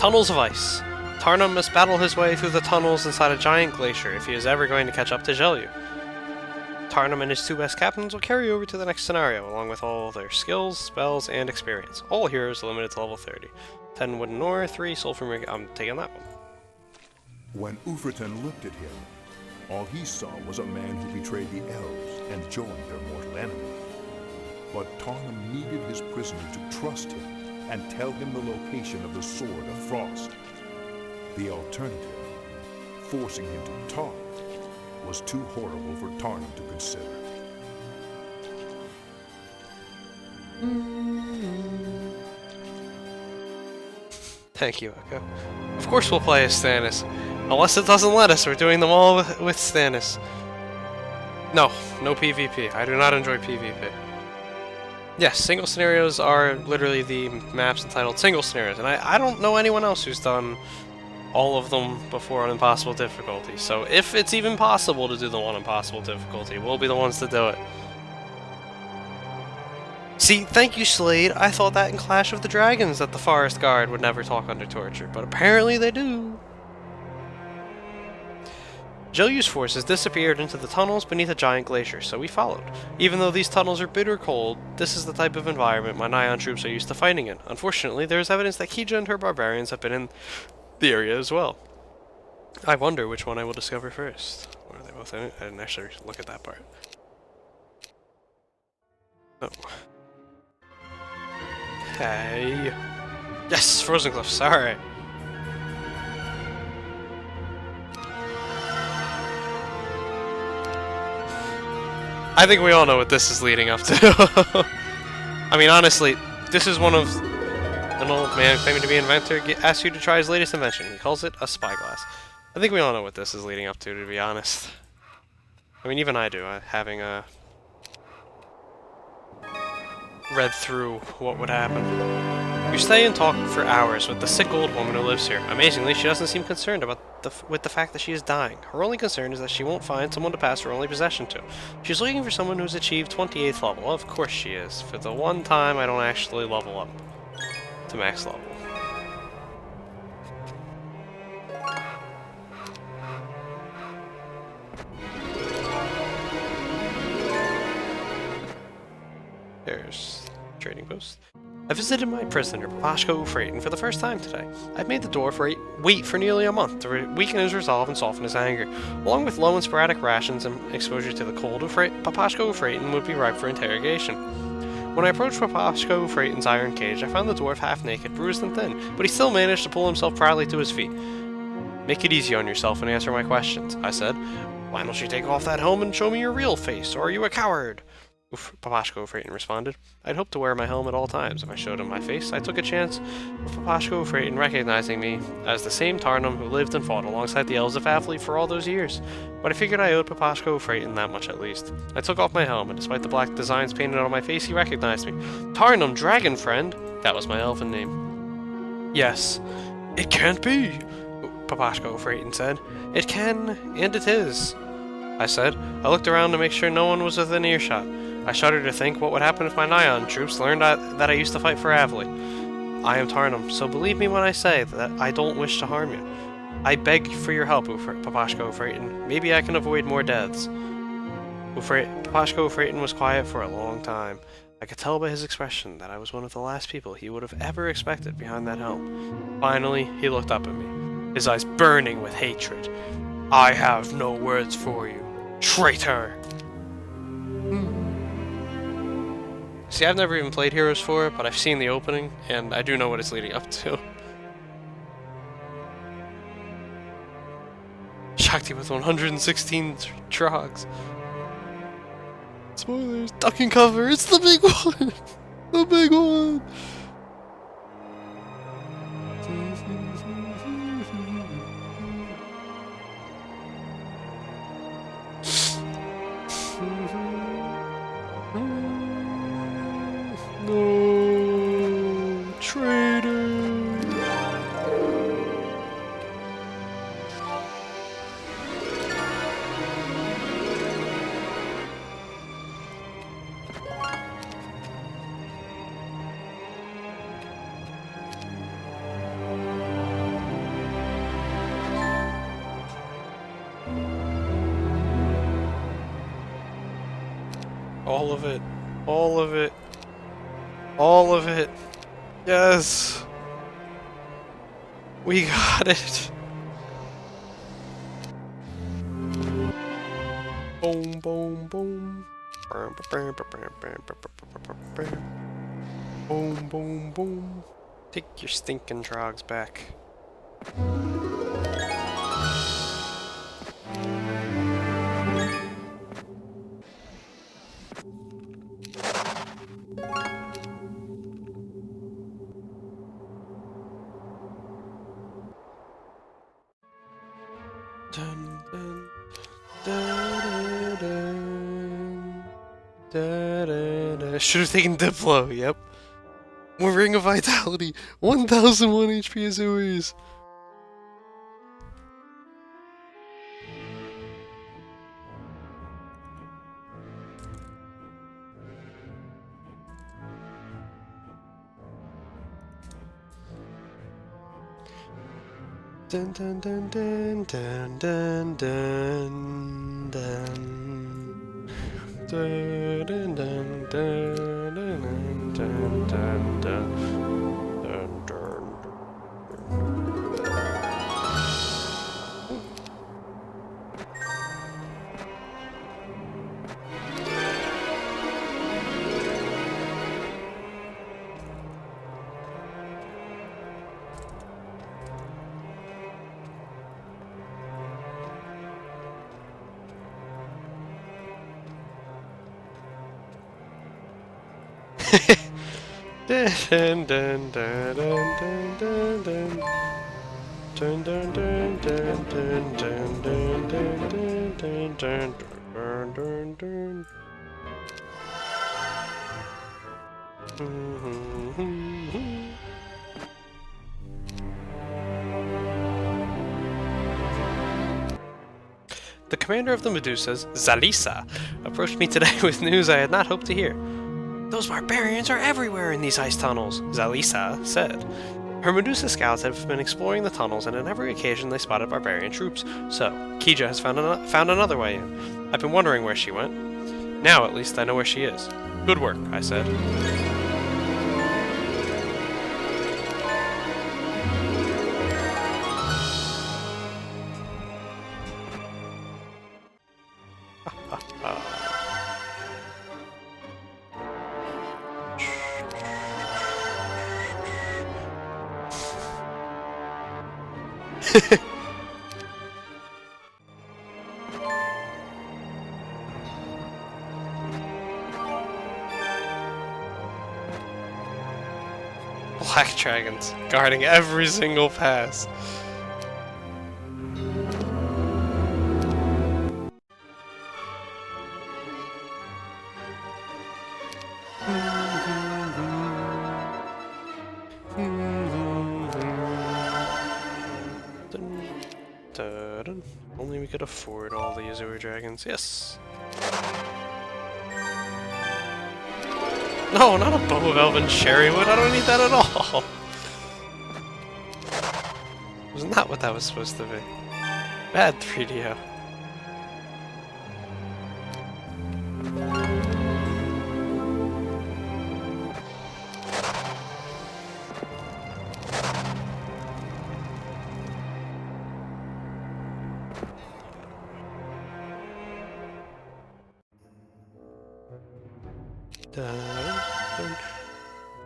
Tunnels of ice. Tarnum must battle his way through the tunnels inside a giant glacier if he is ever going to catch up to Zhelyu. Tarnum and his two best captains will carry over to the next scenario, along with all their skills, spells, and experience. All heroes are limited to level 30. 10 wooden ore, 3 sulfur. I'm taking that one. When Ufreton looked at him, all he saw was a man who betrayed the elves and joined their mortal enemy. But Tarnum needed his prisoner to trust him and tell him the location of the Sword of Frost. The alternative, forcing him to talk, was too horrible for Tarnum to consider. Thank you, Echo. Of course we'll play as Stannis. Unless it doesn't let us, we're doing them all with Stannis. No PvP. I do not enjoy PvP. Yes, single scenarios are literally the maps entitled single scenarios, and I don't know anyone else who's done all of them before on impossible difficulty. So if it's even possible to do them on impossible difficulty, we'll be the ones to do it. See, thank you, Slade. I thought that in Clash of the Dragons that the Forest Guard would never talk under torture, but apparently they do. Zhelyu's forces disappeared into the tunnels beneath a giant glacier, so we followed. Even though these tunnels are bitter cold, this is the type of environment my Nyan troops are used to fighting in. Unfortunately, there is evidence that Kija and her barbarians have been in the area as well. I wonder which one I will discover first. Or are they both in it? I didn't actually look at that part. Oh. Hey. Yes, Frozen Cliffs, alright. I think we all know what this is leading up to. I mean, honestly, this is one of an old man claiming to be an inventor asks you to try his latest invention. He calls it a spyglass. I think we all know what this is leading up to be honest. I mean, even I do, having read through what would happen. You stay and talk for hours with the sick old woman who lives here. Amazingly, she doesn't seem concerned about with the fact that she is dying. Her only concern is that she won't find someone to pass her only possession to. She's looking for someone who's achieved 28th level. Well, of course she is. For the one time I don't actually level up to max level. There's trading post. I visited my prisoner, Papashko Ufreton, for the first time today. I've made the dwarf wait for nearly a month to weaken his resolve and soften his anger. Along with low and sporadic rations and exposure to the cold, Papashko Ufreton would be ripe for interrogation. When I approached Papashko Ufreton's iron cage, I found the dwarf half naked, bruised and thin, but he still managed to pull himself proudly to his feet. Make it easy on yourself and answer my questions, I said. Why don't you take off that helmet and show me your real face, or are you a coward? Papashko Ufreton responded. I'd hoped to wear my helm at all times. If I showed him my face, I took a chance of Papashko Ufreton recognizing me as the same Tarnum who lived and fought alongside the elves of Avlee for all those years. But I figured I owed Papashko Ufreton that much at least. I took off my helm, and despite the black designs painted on my face, he recognized me. Tarnum, dragon friend! That was my elven name. Yes. It can't be, Papashko Ufreton said. It can, and it is, I said. I looked around to make sure no one was within earshot. I shudder to think what would happen if my Nyan troops learned that I used to fight for Avlee. I am Tarnum, so believe me when I say that I don't wish to harm you. I beg for your help, Papashko Ufreton. Maybe I can avoid more deaths. Papashko Ufreton was quiet for a long time. I could tell by his expression that I was one of the last people he would have ever expected behind that helm. Finally, he looked up at me, his eyes burning with hatred. I have no words for you, traitor! See, I've never even played Heroes 4, but I've seen the opening, and I do know what it's leading up to. Shakti with 116 trogs. Spoilers, duck and cover, it's the big one! The big one! No, traitor. All of it. All of it. All of it. Yes! We got it! Boom, boom, boom. Boom, boom, boom. Take your stinking trogs back. Dun, dun, dun, dun, dun, dun, dun. Should have taken Diplo, yep. More Ring of Vitality! 1001 HP Azuris! Dun dun dun dun dun dun dun dun dun dun dun dun dun dun dun dun. Dun dun dun dun dun dun dun. Dun dun dun dun dun dun dun dun dun dun dun dun dun. The commander of the Medusas, Zalisa, approached me today with news I had not hoped to hear. Those barbarians are everywhere in these ice tunnels, Zalisa said. Her Medusa scouts have been exploring the tunnels, and on every occasion they spotted barbarian troops. So, Kija has found another way in. I've been wondering where she went. Now, at least, I know where she is. Good work, I said. Black dragons, guarding every single pass. Only we could afford all the Azure dragons. Yes. No, not a bow of elven cherrywood. I don't need that at all. Wasn't that what that was supposed to be? Bad 3DO.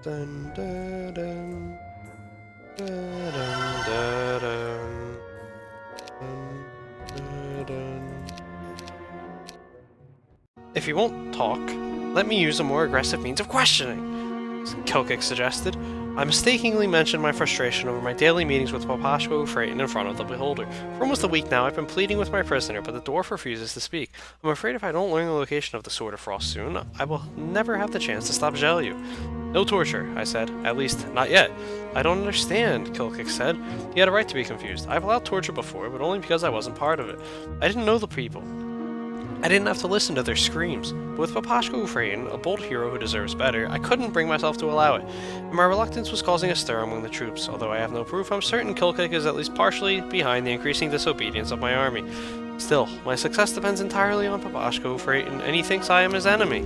Dun dun dun dun dun dun dun dun. If you won't talk, let me use a more aggressive means of questioning, Kelkic suggested. I mistakenly mentioned my frustration over my daily meetings with Papashko Ufraten in front of the Beholder. For almost a week now, I've been pleading with my prisoner, but the dwarf refuses to speak. I'm afraid if I don't learn the location of the Sword of Frost soon, I will never have the chance to stop Zhelyu. No torture, I said. At least, not yet. I don't understand, Kelkic said. He had a right to be confused. I've allowed torture before, but only because I wasn't part of it. I didn't know the people. I didn't have to listen to their screams, but with Papashko Ufraten, a bold hero who deserves better, I couldn't bring myself to allow it, and my reluctance was causing a stir among the troops. Although I have no proof, I'm certain Kelkic is at least partially behind the increasing disobedience of my army. Still, my success depends entirely on Papashko Ufraten, and he thinks I am his enemy.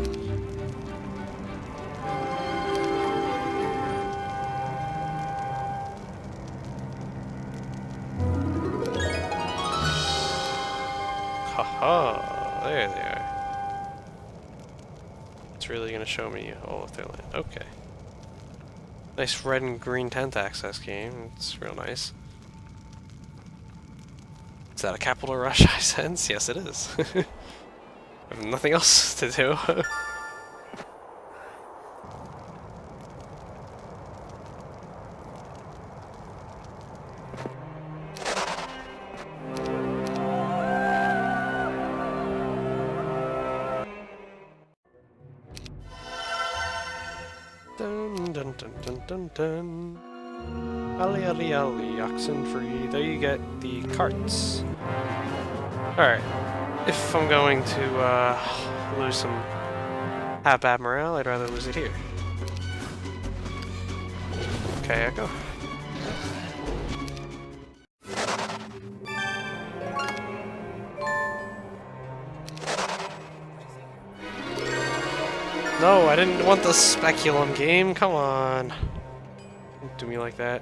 Oh, there they are. It's really gonna show me all of their land. Okay. Nice red and green tent access game. It's real nice. Is that a capital rush I sense? Yes, it is. I have nothing else to do. Dun dun dun dun dun dun. Ali ali ali, oxen free. There you get the carts. Alright. If I'm going to lose some have bad morale, I'd rather lose it here. Okay, Echo. No, I didn't want the speculum game. Come on. Don't do me like that.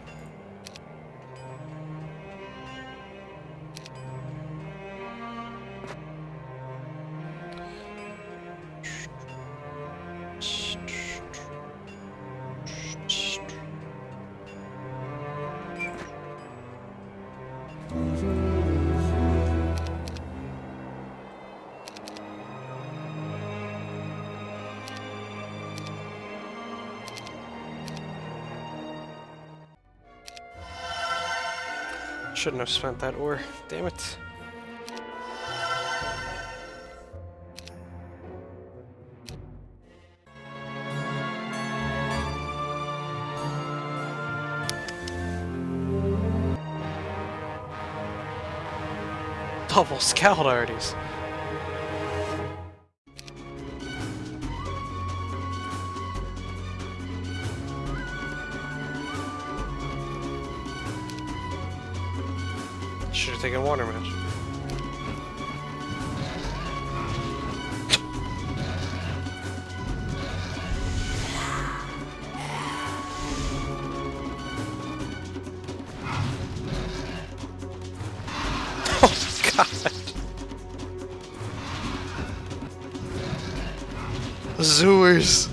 Shouldn't have spent that ore. Damn it. Double scout arties. Should have taken water match. Oh god. Azures.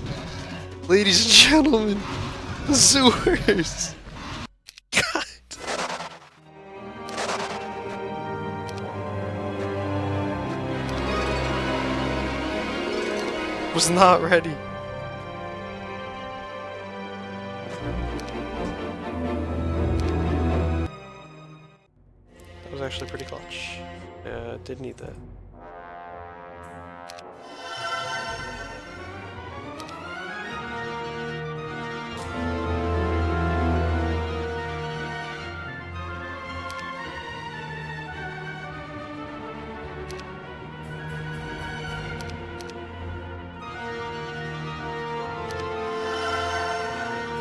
Ladies and gentlemen. Azures. Was not ready. That was actually pretty clutch. Yeah, did need that.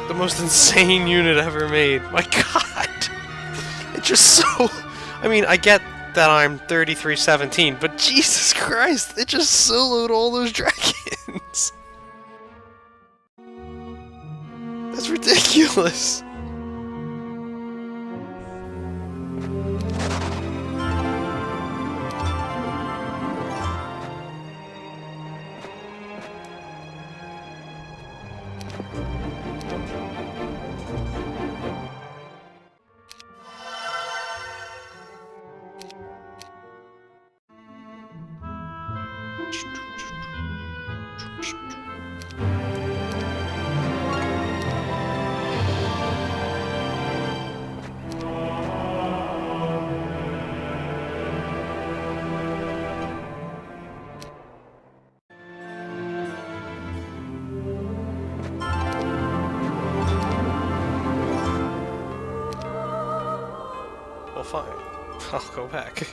The most insane unit ever made. My god! It's just so... I mean, I get that I'm 3317, but Jesus Christ, it just soloed all those dragons! That's ridiculous! Well, fine. I'll go back.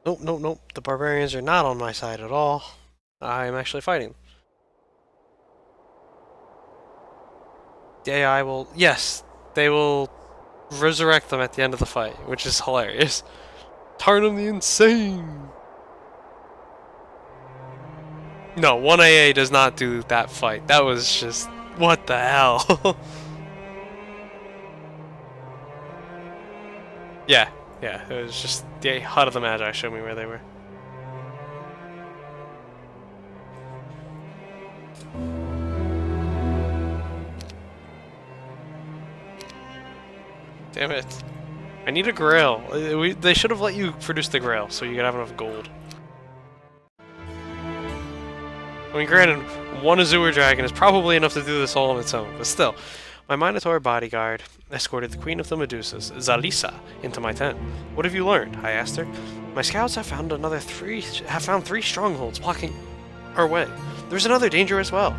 Nope, nope, nope. The barbarians are not on my side at all. I'm actually fighting. The AI will... Yes, they will resurrect them at the end of the fight, which is hilarious. Tarnum the Insane! No, 1AA does not do that fight. That was just... What the hell? Yeah, yeah. It was just the Hut of the Magi showed me where they were. Damn it. I need a grail. They should have let you produce the grail so you could have enough gold. I mean, granted, one Azure Dragon is probably enough to do this all on its own, but still. My Minotaur bodyguard escorted the Queen of the Medusas, Zalisa, into my tent. What have you learned? I asked her. My scouts have found three strongholds blocking our way. There's another danger as well.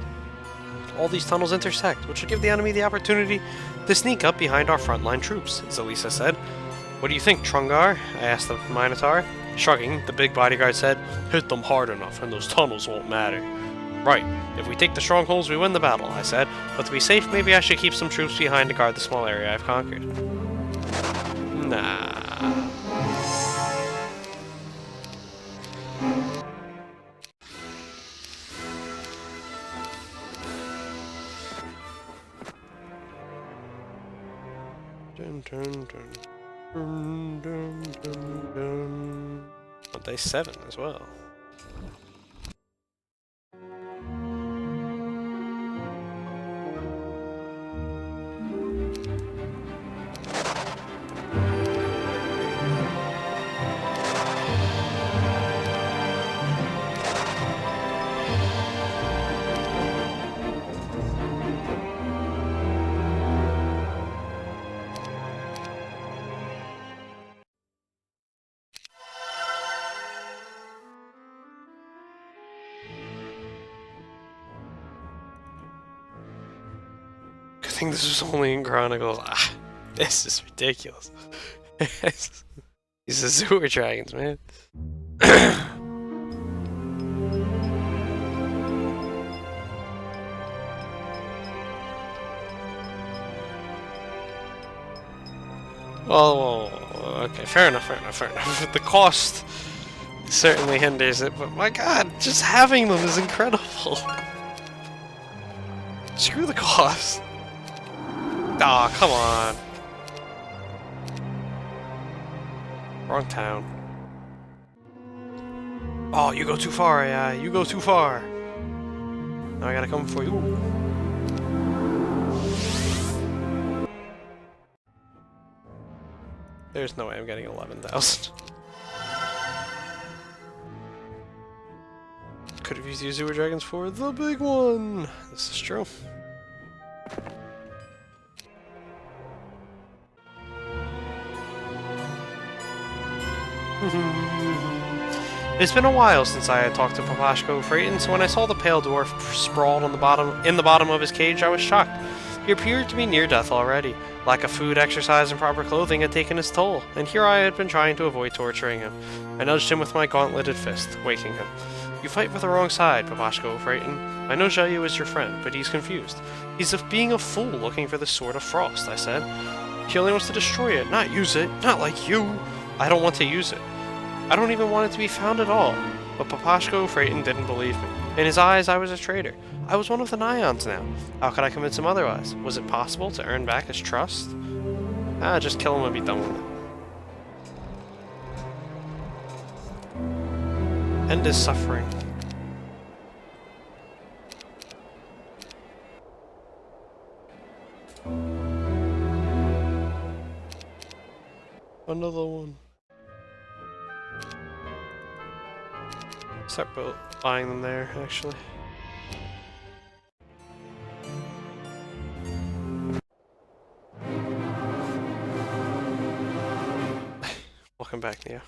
All these tunnels intersect, which should give the enemy the opportunity to sneak up behind our frontline troops, Zalisa said. What do you think, Trungar? I asked the Minotaur. Shrugging, the big bodyguard said, hit them hard enough and those tunnels won't matter. Right. If we take the strongholds, we win the battle, I said. But to be safe, maybe I should keep some troops behind to guard the small area I've conquered. Nah. Dun, dun, dun. Dun, dun, dun, dun. On day 7 as well. I think this was only in Chronicles. Ah, this is ridiculous. These Azure Dragons, man. Oh, okay, fair enough. The cost certainly hinders it, but my god, just having them is incredible. Screw the cost. Aw, come on. Wrong town. Oh, you go too far, yeah. You go too far. Now I gotta come for you. There's no way I'm getting 11,000. Could have used the Azure Dragons for the big one. This is true. It's been a while since I had talked to Papashko Freyton, so when I saw the pale dwarf sprawled on the bottom of his cage, I was shocked. He appeared to be near death already. Lack of food, exercise, and proper clothing had taken its toll, and here I had been trying to avoid torturing him. I nudged him with my gauntleted fist, waking him. You fight for the wrong side, Papashko Freyton. I know Xiaoyu is your friend, but he's confused. He's being a fool looking for the Sword of Frost, I said. He only wants to destroy it, not use it, not like you. I don't want to use it. I don't even want it to be found at all. But Papashko Freyton didn't believe me. In his eyes, I was a traitor. I was one of the Nions now. How could I convince him otherwise? Was it possible to earn back his trust? Just kill him and be done with it. End his suffering. Another one. Start buying them there, actually. Welcome back, Neo.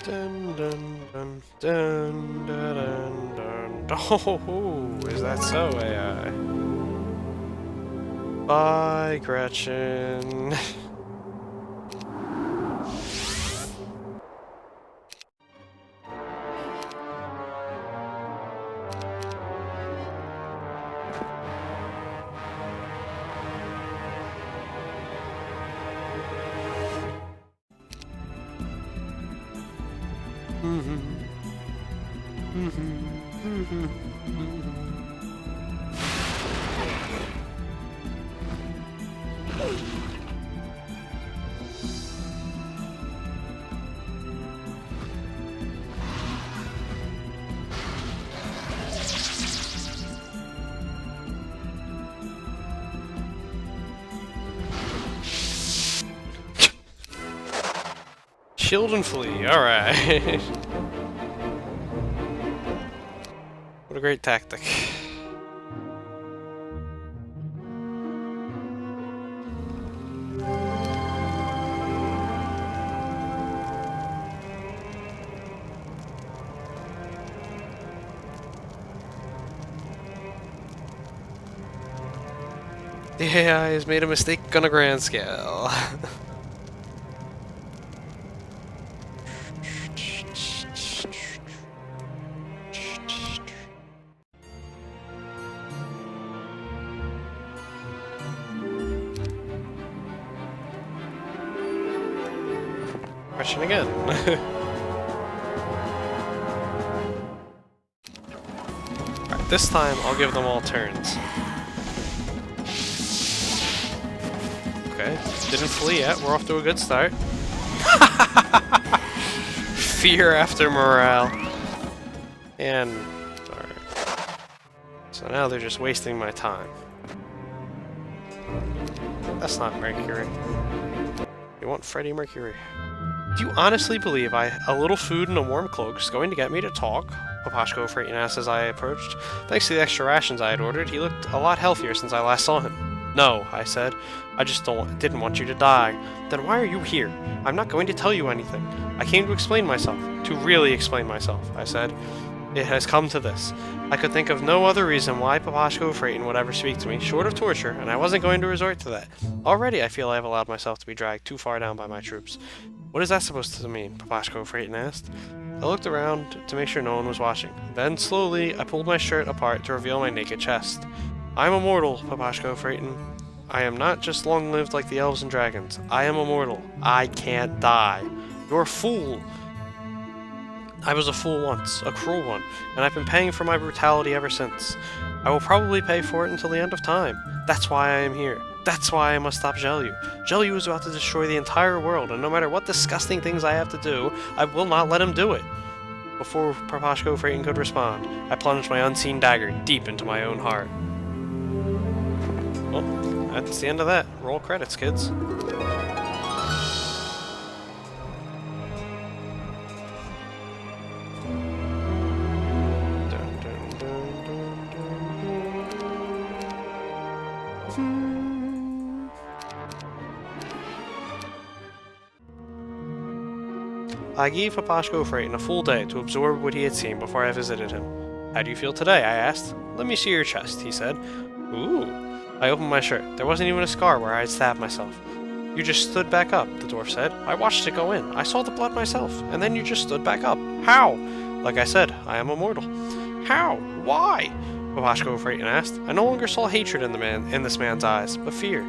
Dun dun dun dun dun dun dun. Oh, is that so, AI? Bye, Gretchen. Shield and flee, alright. What a great tactic. The AI has made a mistake on a grand scale. Question again. Alright, this time I'll give them all turns. Okay, didn't flee yet, we're off to a good start. Fear after morale. And... alright. So now they're just wasting my time. That's not Mercury. You want Freddie Mercury. Do you honestly believe a little food and a warm cloak is going to get me to talk? Papashko Phaeton asked as I approached. Thanks to the extra rations I had ordered, he looked a lot healthier since I last saw him. No, I said. I just didn't want you to die. Then why are you here? I'm not going to tell you anything. I came to explain myself. To really explain myself, I said. It has come to this. I could think of no other reason why Papashko Phaeton would ever speak to me, short of torture, and I wasn't going to resort to that. Already I feel I have allowed myself to be dragged too far down by my troops. What is that supposed to mean? Papashko Phaeton asked. I looked around to make sure no one was watching. Then, slowly, I pulled my shirt apart to reveal my naked chest. I'm immortal, Papashko Phaeton. I am not just long-lived like the elves and dragons. I am immortal. I can't die. You're a fool. I was a fool once, a cruel one, and I've been paying for my brutality ever since. I will probably pay for it until the end of time. That's why I am here. That's why I must stop Gelyu. Gelyu is about to destroy the entire world, and no matter what disgusting things I have to do, I will not let him do it. Before Papashko Phaeton could respond, I plunged my unseen dagger deep into my own heart. Well, that's the end of that. Roll credits, kids. I gave Papashko Phaeton a full day to absorb what he had seen before I visited him. How do you feel today? I asked. Let me see your chest, he said. Ooh. I opened my shirt. There wasn't even a scar where I had stabbed myself. You just stood back up, the dwarf said. I watched it go in. I saw the blood myself, and then you just stood back up. How? Like I said, I am immortal. How? Why? Papashko Phaeton asked. I no longer saw hatred in this man's eyes, but fear.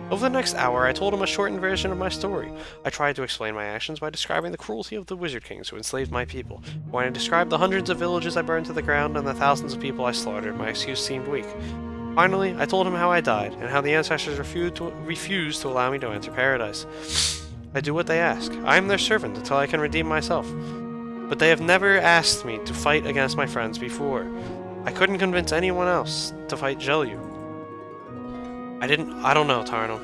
Over the next hour, I told him a shortened version of my story. I tried to explain my actions by describing the cruelty of the wizard kings who enslaved my people. When I described the hundreds of villages I burned to the ground and the thousands of people I slaughtered, my excuse seemed weak. Finally, I told him how I died, and how the ancestors refused to allow me to enter paradise. I do what they ask. I am their servant until I can redeem myself. But they have never asked me to fight against my friends before. I couldn't convince anyone else to fight Gelyu. I don't know, Tarnum,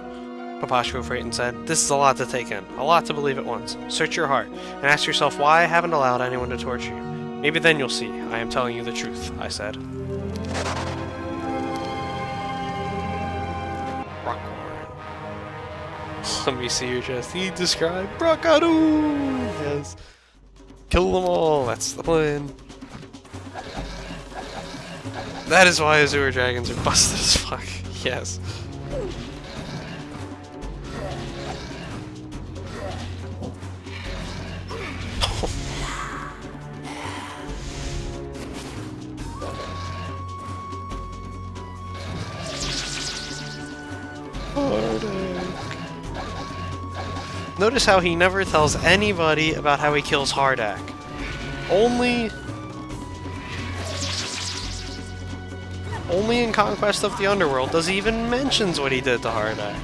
Papashko Phaeton said. This is a lot to take in, a lot to believe at once. Search your heart, and ask yourself why I haven't allowed anyone to torture you. Maybe then you'll see I am telling you the truth, I said. Brockhorn. Let me see your chest. He described Brockaroo! Yes. Kill them all, that's the plan. That is why Azure Dragons are busted as fuck. Yes. Notice how he never tells anybody about how he kills Hardak. Only Only in Conquest of the Underworld does he even mentions what he did to Hardak.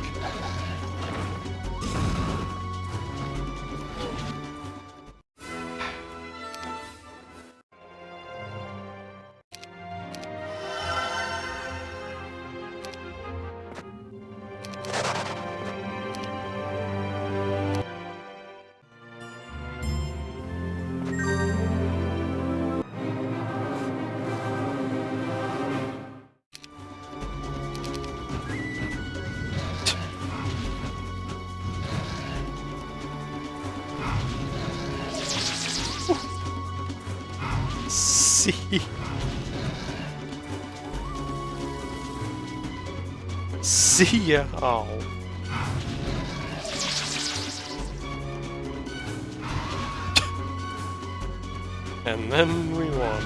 See? See ya. Oh. And then we won.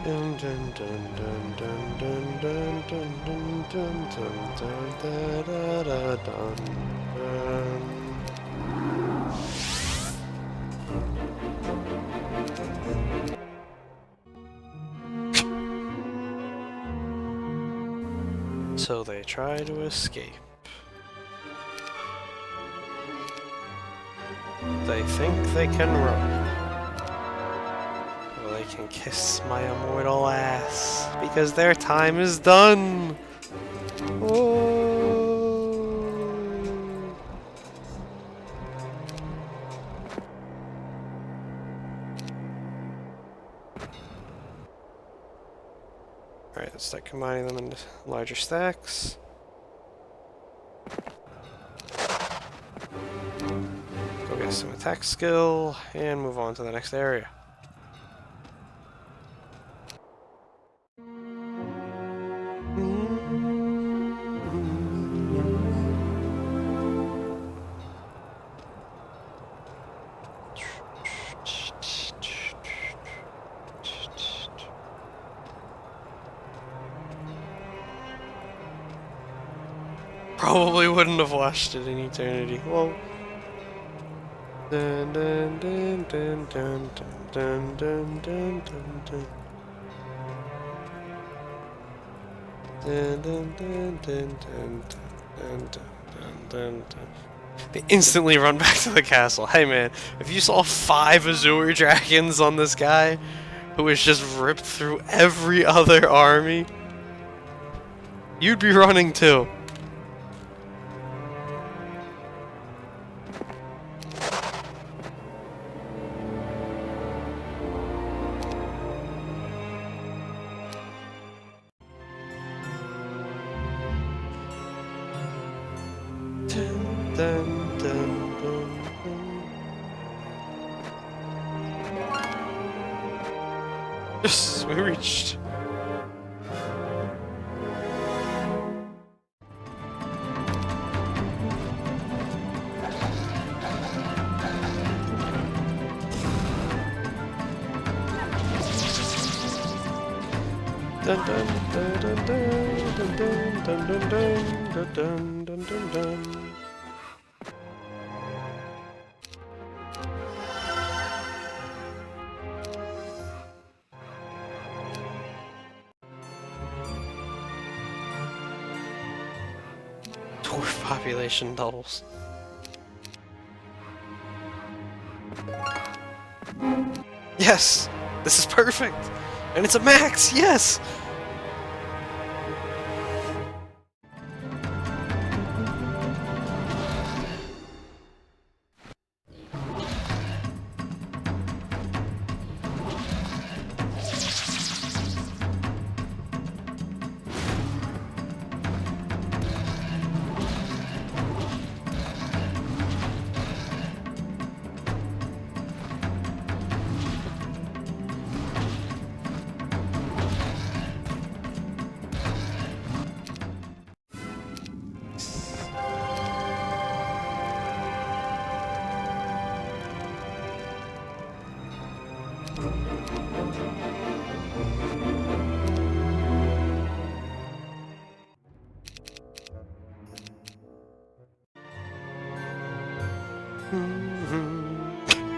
Dun dun dun dun dun dun dun dun dun dun dun dun da da dun dun. So they try to escape. They think they can run. Well, they can kiss my immortal ass because their time is done. Oh. Alright, let's start combining them into larger stacks. Go get some attack skill and move on to the next area. Probably wouldn't have watched it in eternity. Well, dun dun dun dun dun dun dun dun dun dun. Dun dun dun dun dun dun dun dun dun. They instantly run back to the castle. Hey man, if you saw 5 Azure dragons on this guy, who has just ripped through every other army, you'd be running too. Dun, dun, dun, dun, dun. Yes, we reached. Dun dun dun dun dun dun dun dun dun dun dun dun dun. Dwarf population doubles. Yes! This is perfect! And it's a max! Yes!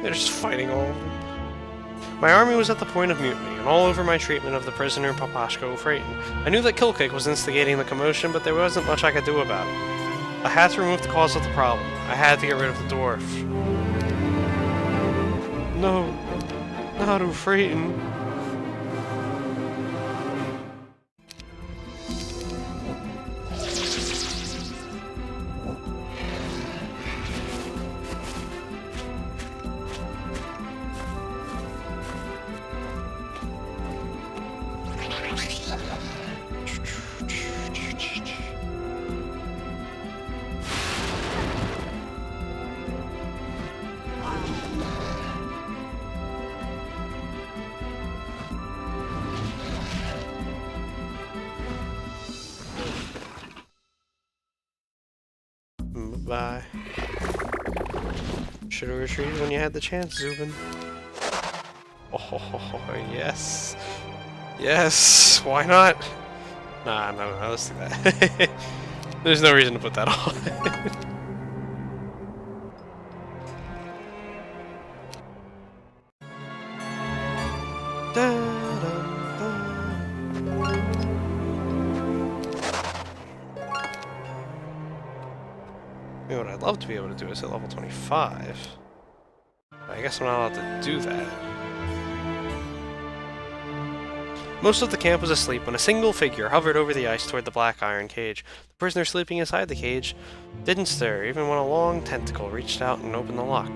They're just fighting all of them. My army was at the point of mutiny, and all over my treatment of the prisoner Papashko Freyton. I knew that Kilkick was instigating the commotion, but there wasn't much I could do about it. I had to remove the cause of the problem. I had to get rid of the dwarf. No, not Freyton. Bye. Should have retreated when you had the chance, Zubin. Oh, yes. Yes, why not? Nah, no, let's do that. There's no reason to put that on. I mean, what I'd love to be able to do is hit level 25. I guess I'm not allowed to do that. Most of the camp was asleep when a single figure hovered over the ice toward the black iron cage. The prisoner sleeping inside the cage didn't stir, even when a long tentacle reached out and opened the lock.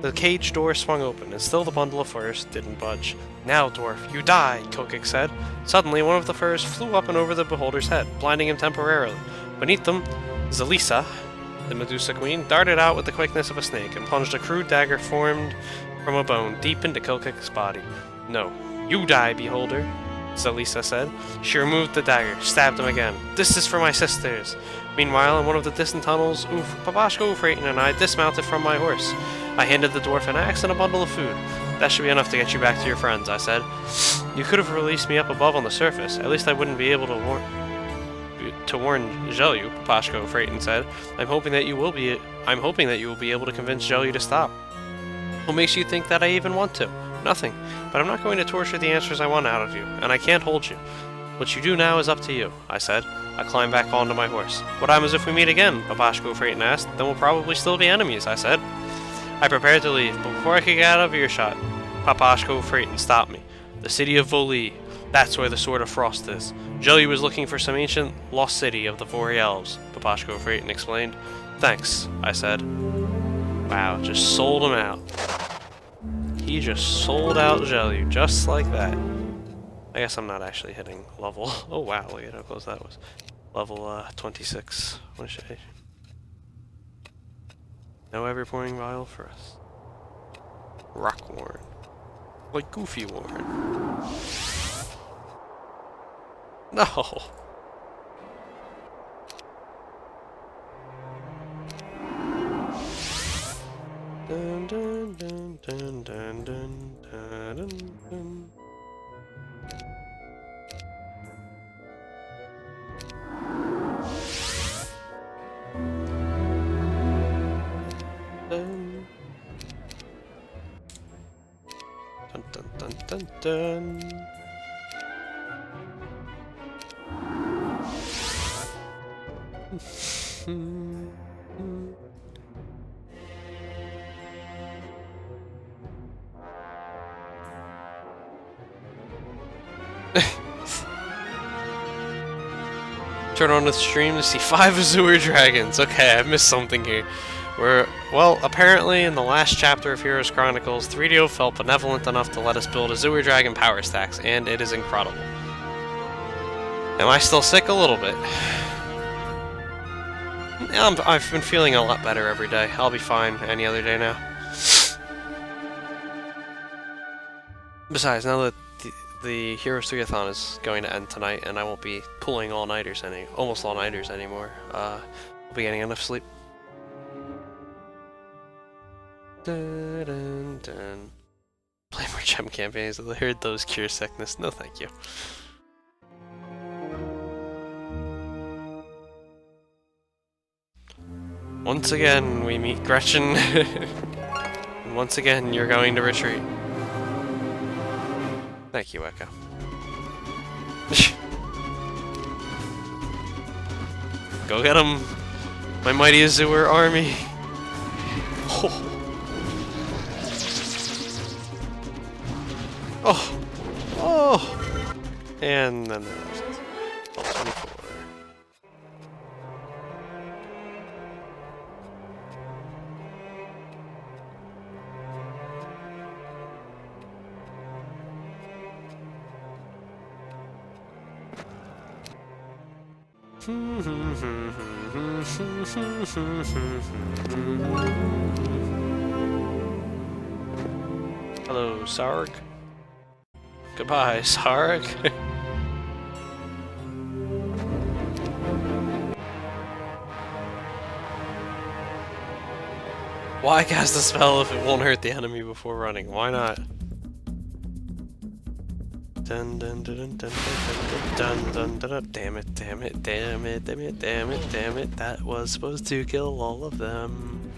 The cage door swung open, and still the bundle of furs didn't budge. "Now, dwarf, you die," Kilkick said. Suddenly, one of the furs flew up and over the beholder's head, blinding him temporarily. Beneath them, Zalisa, the Medusa Queen, darted out with the quickness of a snake and plunged a crude dagger formed from a bone deep into Kilkick's body. "No, you die, beholder," Zalisa said. She removed the dagger, stabbed him again. "This is for my sisters." Meanwhile, in one of the distant tunnels, Papashko Freyton and I dismounted from my horse. I handed the dwarf an axe and a bundle of food. "That should be enough to get you back to your friends," I said. "You could have released me up above on the surface. At least I wouldn't be able to warn Zhelyu," Papashko Freyton said. I'm hoping that you will be able to convince Zhelyu to stop." "What makes you think that I even want to?" "Nothing, but I'm not going to torture the answers I want out of you, and I can't hold you. What you do now is up to you," I said. I climbed back onto my horse. "What happens if we meet again?" Papashko Freyton asked. "Then we'll probably still be enemies," I said. I prepared to leave, but before I could get out of earshot, Papashko Freyton stopped me. "The city of Voli. That's where the Sword of Frost is. Zhelyu was looking for some ancient lost city of the Vori Elves," Papashko Freyton explained. "Thanks," I said. Wow, just sold him out. He just sold out Zhelyu, just like that. I guess I'm not actually hitting level... Oh wow, look at how close that was. Level 26. What should I... No ever-pouring vial for us. Rock Warren. Like Goofy Warren. No! Dun, dun, dun, dun, dun, dun, dun, dun, dun. Dun, dun, dun, dun, dun. Turn on the stream to see 5 Azure Dragons. Okay, I missed something here. Well, apparently in the last chapter of Heroes Chronicles, 3DO felt benevolent enough to let us build Azure Dragon power stacks, and it is incredible. Am I still sick? A little bit. I've been feeling a lot better every day. I'll be fine any other day now. Besides, now that the Heroes 3-a-thon is going to end tonight, and I won't be pulling almost all-nighters anymore, I'll be getting enough sleep. Dun, dun, dun. play more gem campaigns. I heard those cure sickness. No, thank you. Once again, we meet Gretchen. And once again, you're going to retreat. Thank you, Echo. Go get him, my mighty Azure army. Oh. Oh. Oh. And then the rest. All 24. Hello, Sarg. Goodbye, Sarg. Why cast a spell if it won't hurt the enemy before running? Why not? Dun dun dun dun dun dun dun dun. Damn it, damn it, damn it, damn it, damn it, damn it. That was supposed to kill all of them.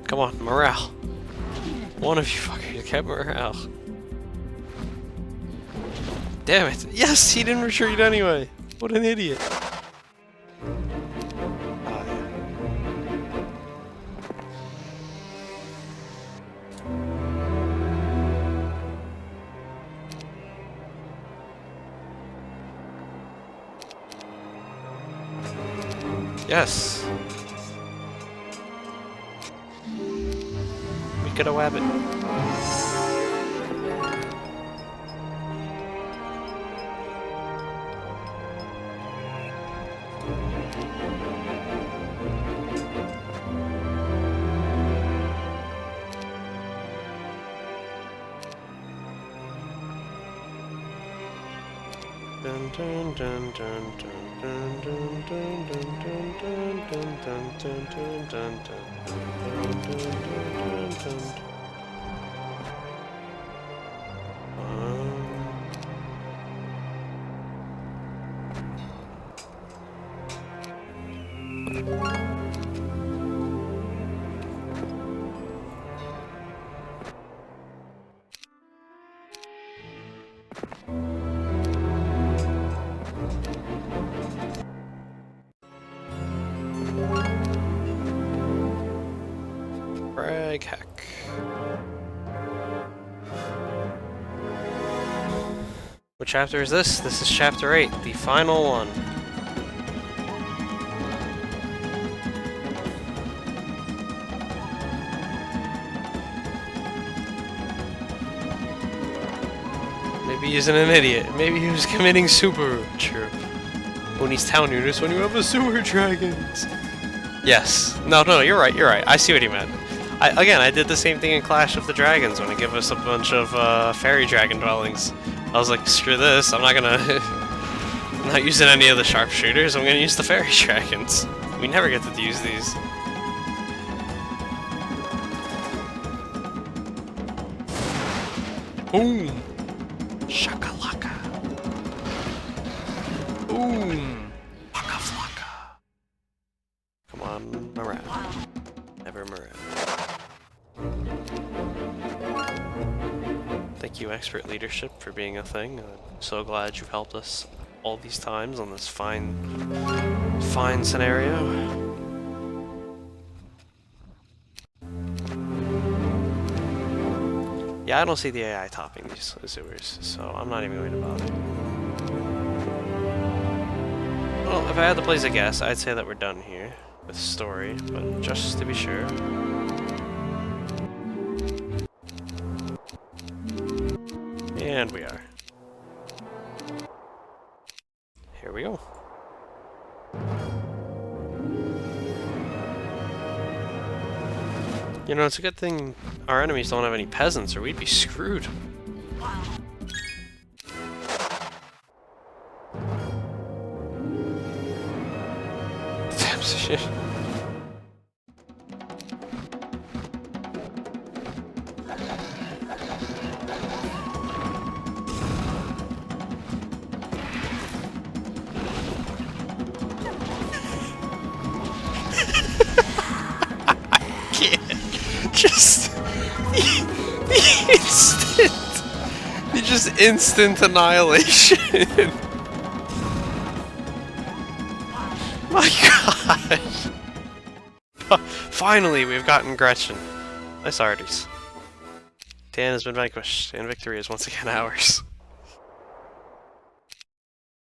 Come on, morale. One of you fuckers kept morale. Damn it. Yes, he didn't retreat anyway. What an idiot. Yes. We could have wabbit. Dun dun dun dun dun dun dun dun dun dun dun dun dun dun dun dun dun. Frag heck. What chapter is this? This is chapter 8, the final one. Maybe he isn't an idiot. Maybe he was committing super true. Who needs town units when you have the sewer dragons? Yes. No, you're right, you're right. I see what he meant. I did the same thing in Clash of the Dragons when it gave us a bunch of fairy dragon dwellings. I was like, screw this, I'm not gonna... I'm not using any of the sharpshooters, I'm gonna use the fairy dragons. We never get to use these. Boom! Shakalaka! Boom! Waka flocka! Come on, morale. Never morale. Thank you, Expert Leadership, for being a thing. I'm so glad you've helped us all these times on this fine scenario. Yeah, I don't see the AI topping these sewers, so I'm not even going to bother. Well, if I had to place a guess, I'd say that we're done here with story, but just to be sure. And we are. Here we go. You know, it's a good thing our enemies don't have any peasants, or we'd be screwed. Damn shit. is instant annihilation. My gosh. Finally, we've gotten Gretchen. Nice arties. Dan has been vanquished, and victory is once again ours.